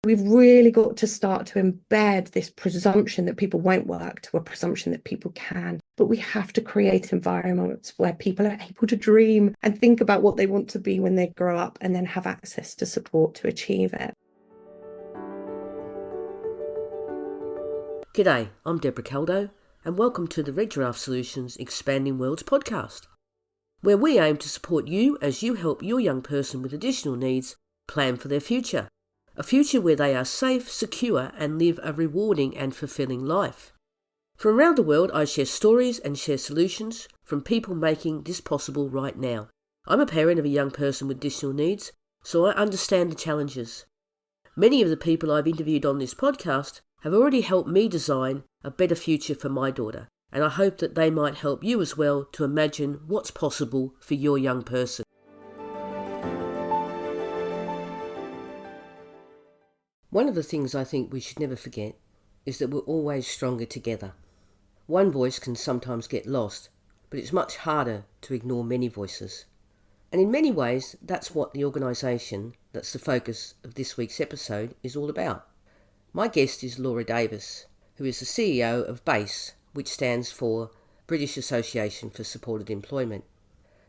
We've really got to start to embed this presumption that people won't work to a presumption that people can. But we have to create environments where people are able to dream and think about what they want to be when they grow up and then have access to support to achieve it. G'day, I'm Deborah Caldo, and welcome to the Red Giraffe Solutions Expanding Worlds podcast, where we aim to support you as you help your young person with additional needs plan for their future. A future where they are safe, secure, and live a rewarding and fulfilling life. From around the world, I share stories and share solutions from people making this possible right now. I'm a parent of a young person with additional needs, so I understand the challenges. Many of the people I've interviewed on this podcast have already helped me design a better future for my daughter, and I hope that they might help you as well to imagine what's possible for your young person. One of the things I think we should never forget is that we're always stronger together. One voice can sometimes get lost, but it's much harder to ignore many voices. And in many ways, that's what the organisation that's the focus of this week's episode is all about. My guest is Laura Davis, who is the CEO of BASE, which stands for British Association for Supported Employment.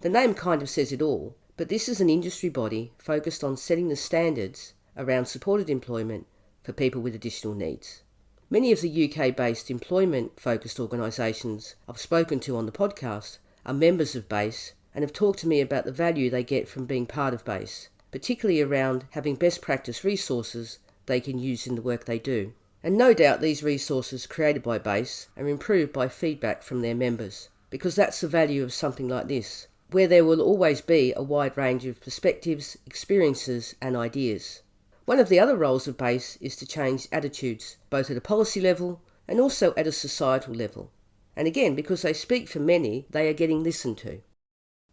The name kind of says it all, but this is an industry body focused on setting the standards around supported employment for people with additional needs. Many of the UK-based employment-focused organisations I've spoken to on the podcast are members of BASE and have talked to me about the value they get from being part of BASE, particularly around having best practice resources they can use in the work they do. And no doubt these resources created by BASE are improved by feedback from their members, because that's the value of something like this, where there will always be a wide range of perspectives, experiences and ideas. One of the other roles of BASE is to change attitudes, both at a policy level and also at a societal level. And again, because they speak for many, they are getting listened to.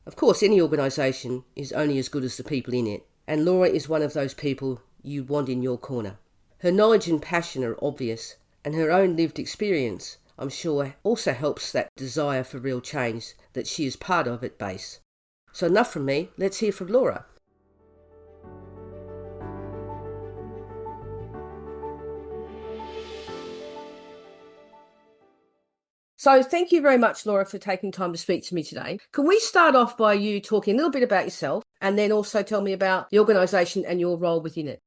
Of course, any organisation is only as good as the people in it, and Laura is one of those people you want in your corner. Her knowledge and passion are obvious, and her own lived experience, I'm sure, also helps that desire for real change that she is part of at BASE. So enough from me, let's hear from Laura. So thank you very much, Laura, for taking time to speak to me today. Can we start off by you talking a little bit about yourself and then also tell me about the organisation and your role within it?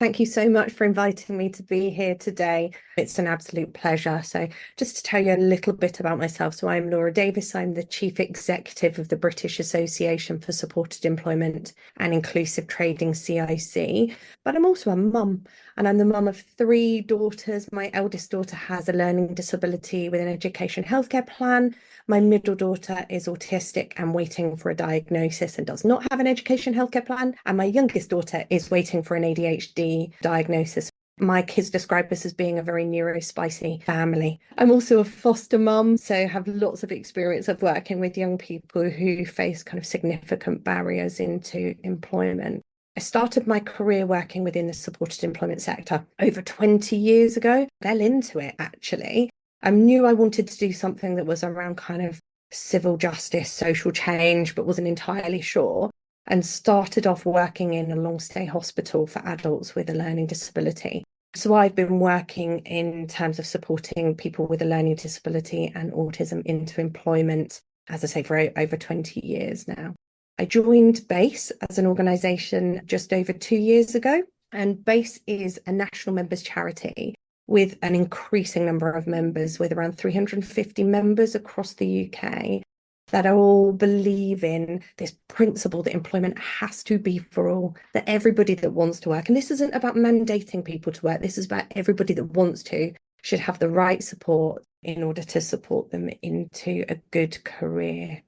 Thank you so much for inviting me to be here today. It's an absolute pleasure. So just to tell you a little bit about myself. So I'm Laura Davis. I'm the Chief Executive of the British Association for Supported Employment and Inclusive Trading, CIC. But I'm also a mum, and I'm the mum of 3 daughters. My eldest daughter has a learning disability with an education healthcare plan. My middle daughter is autistic and waiting for a diagnosis and does not have an education healthcare plan. And my youngest daughter is waiting for an ADHD diagnosis. My kids describe us as being a very neurospicy family. I'm also a foster mum, so have lots of experience of working with young people who face kind of significant barriers into employment. I started my career working within the supported employment sector over 20 years ago. Well into it, actually. I knew I wanted to do something that was around kind of civil justice, social change, but wasn't entirely sure, and started off working in a long stay hospital for adults with a learning disability. So I've been working in terms of supporting people with a learning disability and autism into employment, as I say, for over 20 years now. I joined BASE as an organisation just over 2 years ago, and BASE is a national members charity with an increasing number of members, with around 350 members across the UK, that all believe in this principle that employment has to be for all, that everybody that wants to work, and this isn't about mandating people to work, this is about everybody that wants to, should have the right support in order to support them into a good career.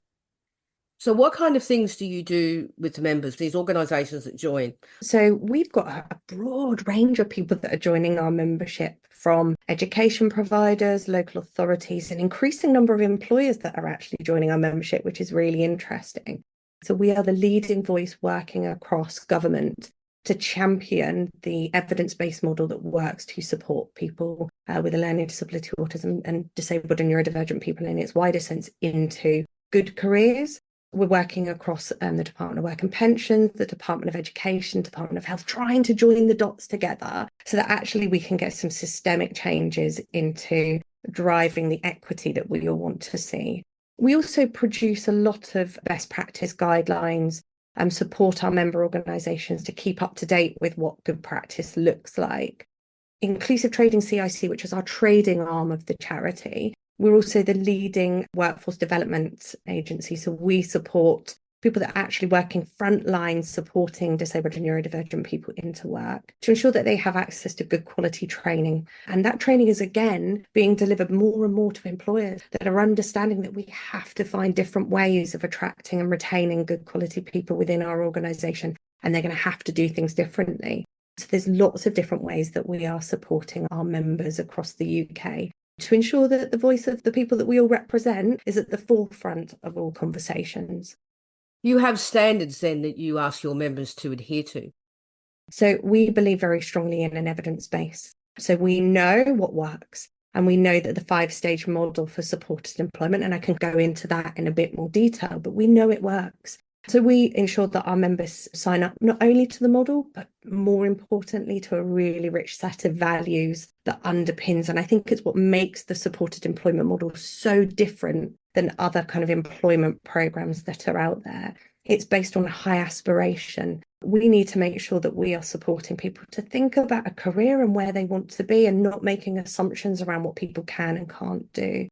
So what kind of things do you do with the members, these organisations that join? So we've got a broad range of people that are joining our membership, from education providers, local authorities, an increasing number of employers that are actually joining our membership, which is really interesting. So we are the leading voice working across government to champion the evidence-based model that works to support people with a learning disability, autism, and disabled and neurodivergent people in its wider sense into good careers. We're working across the Department of Work and Pensions, the Department of Education, Department of Health, trying to join the dots together so that actually we can get some systemic changes into driving the equity that we all want to see. We also produce a lot of best practice guidelines and support our member organisations to keep up to date with what good practice looks like. Inclusive Trading CIC, which is our trading arm of the charity, we're also the leading workforce development agency. So we support people that are actually working frontline supporting disabled and neurodivergent people into work to ensure that they have access to good quality training. And that training is, again, being delivered more and more to employers that are understanding that we have to find different ways of attracting and retaining good quality people within our organisation. And they're going to have to do things differently. So there's lots of different ways that we are supporting our members across the UK to ensure that the voice of the people that we all represent is at the forefront of all conversations. You have standards then that you ask your members to adhere to? So we believe very strongly in an evidence base. So we know what works, and we know that the 5-stage model for supported employment, and I can go into that in a bit more detail, but we know it works. So we ensure that our members sign up not only to the model, but more importantly to a really rich set of values that underpins. And I think it's what makes the supported employment model so different than other kind of employment programs that are out there. It's based on high aspiration. We need to make sure that we are supporting people to think about a career and where they want to be and not making assumptions around what people can and can't do.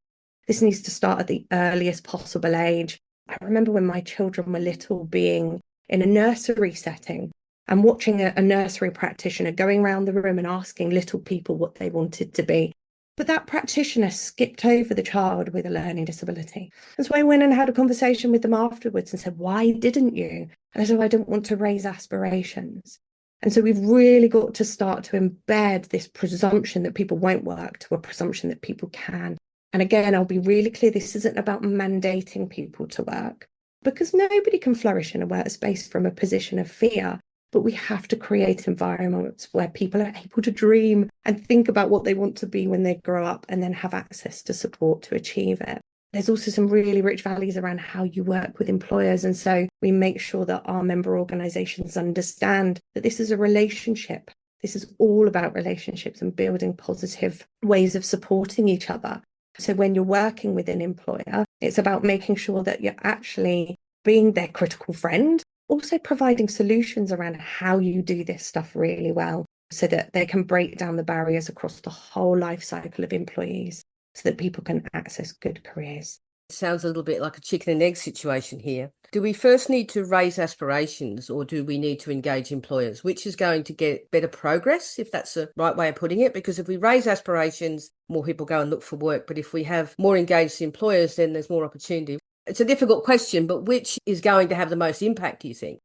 This needs to start at the earliest possible age. I remember when my children were little being in a nursery setting and watching a nursery practitioner going around the room and asking little people what they wanted to be. But that practitioner skipped over the child with a learning disability. And so I went and had a conversation with them afterwards and said, why didn't you? And I said, I don't want to raise aspirations. And so we've really got to start to embed this presumption that people won't work to a presumption that people can. And again, I'll be really clear, this isn't about mandating people to work, because nobody can flourish in a workspace from a position of fear. But we have to create environments where people are able to dream and think about what they want to be when they grow up and then have access to support to achieve it. There's also some really rich values around how you work with employers. And so we make sure that our member organisations understand that this is a relationship. This is all about relationships and building positive ways of supporting each other. So when you're working with an employer, it's about making sure that you're actually being their critical friend, also providing solutions around how you do this stuff really well so that they can break down the barriers across the whole life cycle of employees so that people can access good careers. It sounds a little bit like a chicken and egg situation here. Do we first need to raise aspirations, or do we need to engage employers? Which is going to get better progress, if that's the right way of putting it? Because if we raise aspirations, more people go and look for work. But if we have more engaged employers, then there's more opportunity. It's a difficult question, but which is going to have the most impact, do you think?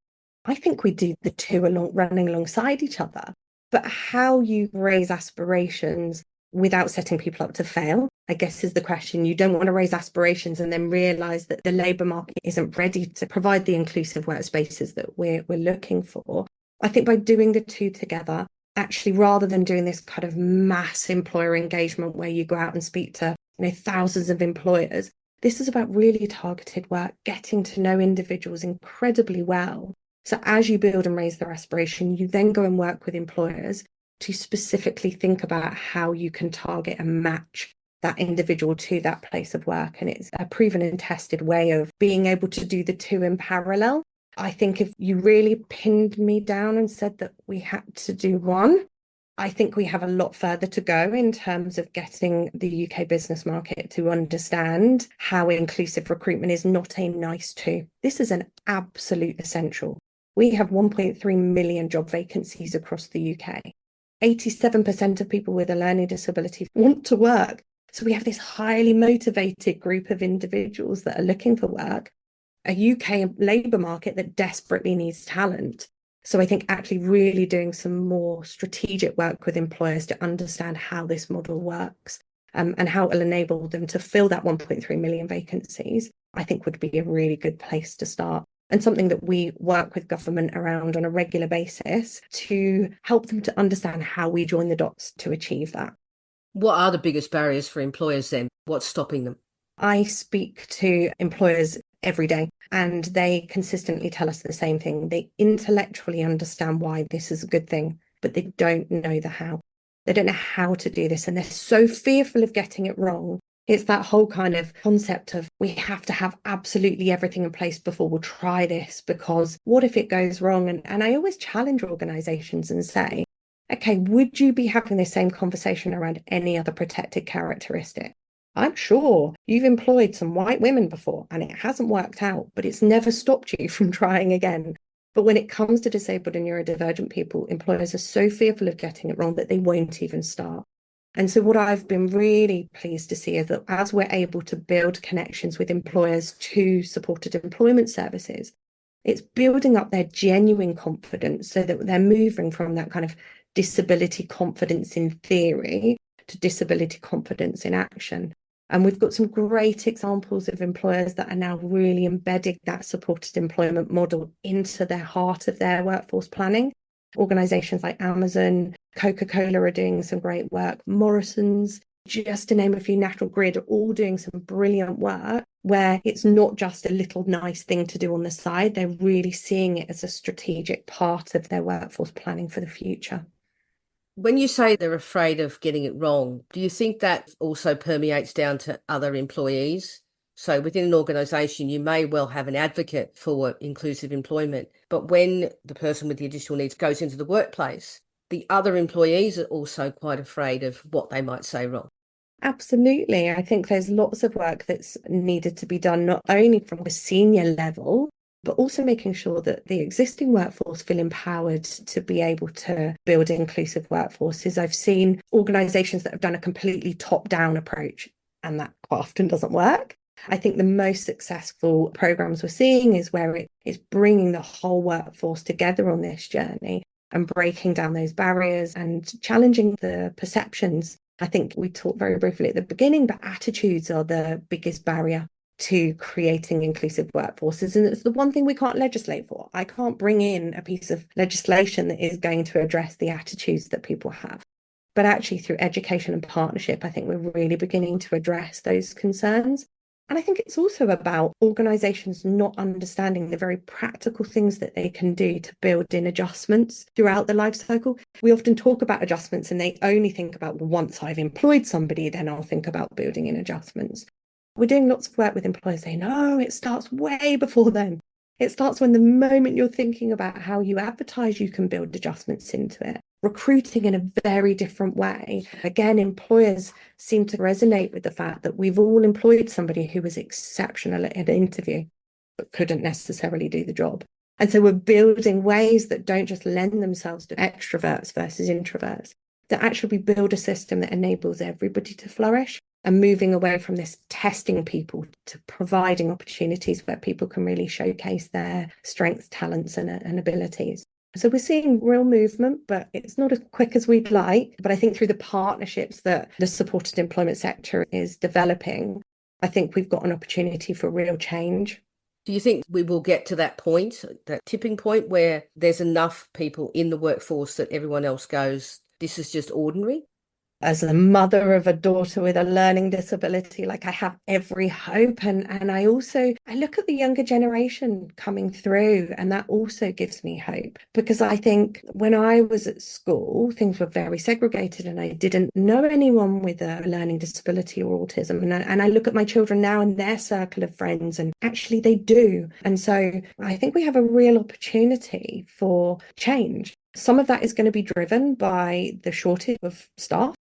I think we do the two running alongside each other. But how you raise aspirations without setting people up to fail, I guess, is the question. You don't want to raise aspirations and then realise that the labour market isn't ready to provide the inclusive workspaces that we're looking for. I think by doing the two together, actually, rather than doing this kind of mass employer engagement where you go out and speak to thousands of employers, this is about really targeted work, getting to know individuals incredibly well. So as you build and raise their aspiration, you then go and work with employers to specifically think about how you can target and match that individual to that place of work. And it's a proven and tested way of being able to do the two in parallel. I think if you really pinned me down and said that we had to do one, I think we have a lot further to go in terms of getting the UK business market to understand how inclusive recruitment is not a nice to. This is an absolute essential. We have 1.3 million job vacancies across the UK. 87% of people with a learning disability want to work. So we have this highly motivated group of individuals that are looking for work, a UK labour market that desperately needs talent. So I think actually really doing some more strategic work with employers to understand how this model works and how it will enable them to fill that 1.3 million vacancies, I think would be a really good place to start. And something that we work with government around on a regular basis to help them to understand how we join the dots to achieve that. What are the biggest barriers for employers then? What's stopping them? I speak to employers every day. And they consistently tell us the same thing. They intellectually understand why this is a good thing, but they don't know the how. They don't know how to do this. And they're so fearful of getting it wrong. It's that whole kind of concept of we have to have absolutely everything in place before we'll try this, because what if it goes wrong? And I always challenge organizations and say, okay, would you be having the same conversation around any other protected characteristic? I'm sure you've employed some white women before and it hasn't worked out, but it's never stopped you from trying again. But when it comes to disabled and neurodivergent people, employers are so fearful of getting it wrong that they won't even start. And so what I've been really pleased to see is that as we're able to build connections with employers to supported employment services, it's building up their genuine confidence so that they're moving from that kind of disability confidence in theory to disability confidence in action. And we've got some great examples of employers that are now really embedding that supported employment model into their heart of their workforce planning. Organizations like Amazon, Coca-Cola are doing some great work. Morrison's, just to name a few, National Grid, are all doing some brilliant work where it's not just a little nice thing to do on the side. They're really seeing it as a strategic part of their workforce planning for the future. When you say they're afraid of getting it wrong, do you think that also permeates down to other employees? So within an organisation, you may well have an advocate for inclusive employment, but when the person with the additional needs goes into the workplace, the other employees are also quite afraid of what they might say wrong. Absolutely. I think there's lots of work that's needed to be done, not only from the senior level, but also making sure that the existing workforce feel empowered to be able to build inclusive workforces. I've seen organizations that have done a completely top-down approach, and that quite often doesn't work. I think the most successful programs we're seeing is where it is bringing the whole workforce together on this journey and breaking down those barriers and challenging the perceptions. I think we talked very briefly at the beginning, but attitudes are the biggest barrier to creating inclusive workforces. And it's the one thing we can't legislate for. I can't bring in a piece of legislation that is going to address the attitudes that people have. But actually, through education and partnership, I think we're really beginning to address those concerns. And I think it's also about organizations not understanding the very practical things that they can do to build in adjustments throughout the life cycle. We often talk about adjustments and they only think about, well, once I've employed somebody, then I'll think about building in adjustments. We're doing lots of work with employers saying, no, it starts way before then. It starts when the moment you're thinking about how you advertise, you can build adjustments into it. Recruiting in a very different way. Again, employers seem to resonate with the fact that we've all employed somebody who was exceptional at an interview, but couldn't necessarily do the job. And so we're building ways that don't just lend themselves to extroverts versus introverts, that actually we build a system that enables everybody to flourish, and moving away from this testing people to providing opportunities where people can really showcase their strengths, talents, and abilities. So we're seeing real movement, but it's not as quick as we'd like. But I think through the partnerships that the supported employment sector is developing, I think we've got an opportunity for real change. Do you think we will get to that point, that tipping point where there's enough people in the workforce that everyone else goes, this is just ordinary? As the mother of a daughter with a learning disability, like I have every hope. And I look at the younger generation coming through, and that also gives me hope, because I think when I was at school, things were very segregated and I didn't know anyone with a learning disability or autism. And I look at my children now and their circle of friends, and actually they do. And so I think we have a real opportunity for change. Some of that is going to be driven by the shortage of staff.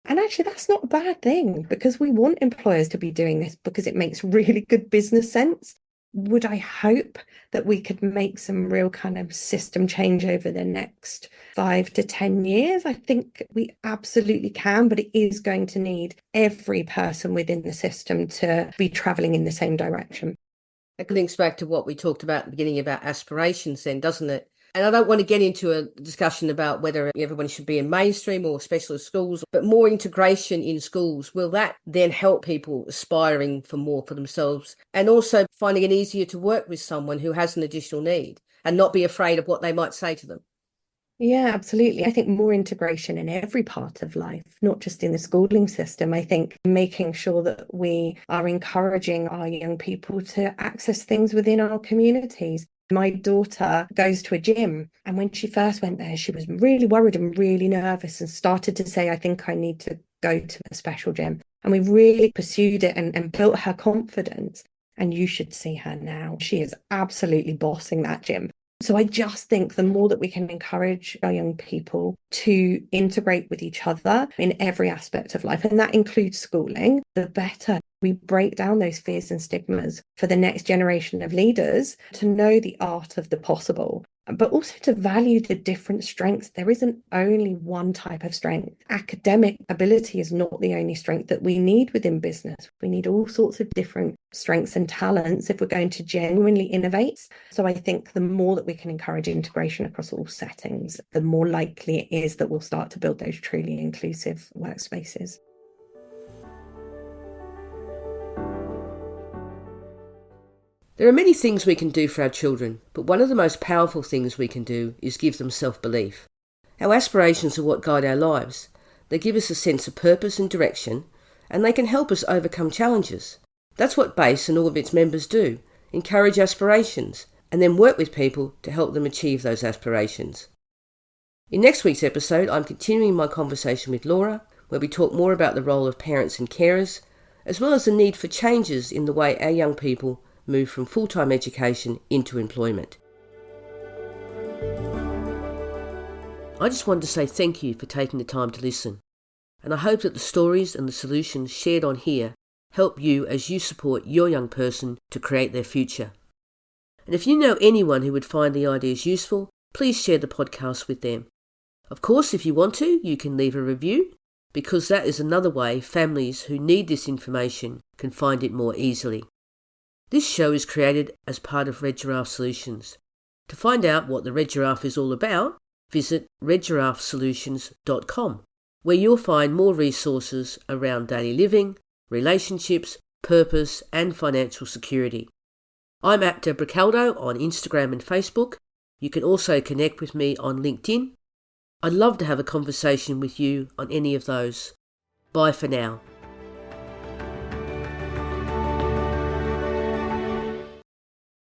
And actually, that's not a bad thing, because we want employers to be doing this because it makes really good business sense. Would I hope that we could make some real kind of system change over the next 5 to 10 years? I think we absolutely can, but it is going to need every person within the system to be travelling in the same direction. That links back to what we talked about at the beginning about aspirations then, doesn't it? And I don't want to get into a discussion about whether everyone should be in mainstream or specialist schools, but more integration in schools. Will that then help people aspiring for more for themselves, and also finding it easier to work with someone who has an additional need and not be afraid of what they might say to them? Yeah, absolutely. I think more integration in every part of life, not just in the schooling system. I think making sure that we are encouraging our young people to access things within our communities. My daughter goes to a gym, and when she first went there, she was really worried and really nervous and started to say, I think I need to go to a special gym. And we really pursued it and built her confidence. And you should see her now. She is absolutely bossing that gym. So I just think the more that we can encourage our young people to integrate with each other in every aspect of life, and that includes schooling, the better. We break down those fears and stigmas for the next generation of leaders to know the art of the possible, but also to value the different strengths. There isn't only one type of strength. Academic ability is not the only strength that we need within business. We need all sorts of different strengths and talents if we're going to genuinely innovate. So I think the more that we can encourage integration across all settings, the more likely it is that we'll start to build those truly inclusive workspaces. There are many things we can do for our children, but one of the most powerful things we can do is give them self-belief. Our aspirations are what guide our lives. They give us a sense of purpose and direction, and they can help us overcome challenges. That's what BASE and all of its members do, encourage aspirations, and then work with people to help them achieve those aspirations. In next week's episode, I'm continuing my conversation with Laura, where we talk more about the role of parents and carers, as well as the need for changes in the way our young people move from full-time education into employment. I just wanted to say thank you for taking the time to listen, and I hope that the stories and the solutions shared on here help you as you support your young person to create their future. And if you know anyone who would find the ideas useful, please share the podcast with them. Of course, if you want to, you can leave a review, because that is another way families who need this information can find it more easily. This show is created as part of Red Giraffe Solutions. To find out what the Red Giraffe is all about, visit redgiraffesolutions.com, where you'll find more resources around daily living, relationships, purpose and financial security. I'm at Deborah Caldo on Instagram and Facebook. You can also connect with me on LinkedIn. I'd love to have a conversation with you on any of those. Bye for now.